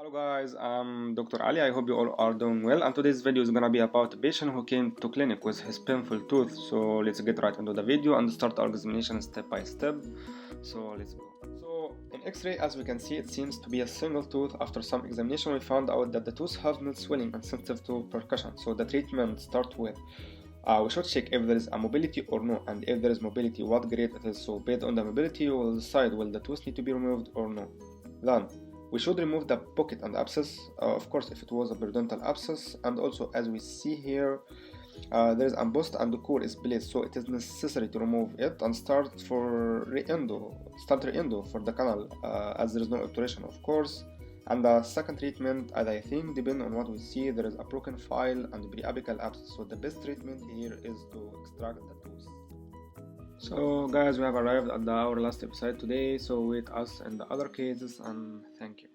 Hello guys, I'm Dr. Ali. I hope you all are doing well. And today's video is gonna be about a patient who came to clinic with his painful tooth. So let's get right into the video and start our examination step by step. So let's go. So in X-ray, as we can see, it seems to be a single tooth. After some examination, we found out that the tooth has mild swelling and sensitive to percussion. So the treatment starts with we should check if there is a mobility or no, and if there is mobility, what grade it is. So based on the mobility, we will decide will the tooth need to be removed or no. Then we should remove the pocket and abscess, of course if it was a periodontal abscess, and also as we see here there is embossed and the core is placed, so it is necessary to remove it and start re-endo for the canal, as there is no obturation of course. And the second treatment, as I think, depending on what we see, there is a broken file and preapical abscess, so the best treatment here is to extract the tooth. So guys, we have arrived at our last episode today, so wait us in the other cases, and thank you.